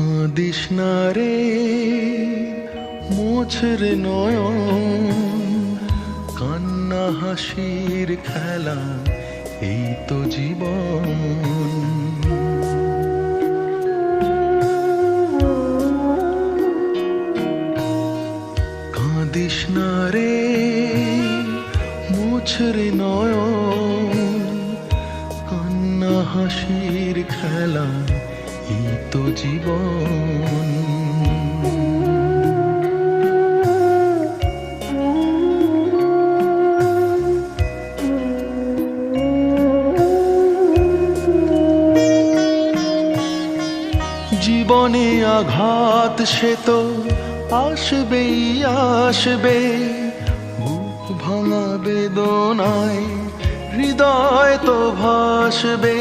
কাঁদিস না রে মোছের নয়ন, কান্না হাসির খেলা এই তো জীবন। কাঁদিস না রে মোছের নয়ন, কান্না হাসির খেলা এই তো জীবন। জীবনে আঘাত সে তো আসবেই আসবে, বুক ভাঙা বেদনায় হৃদয় তো ভাসবে।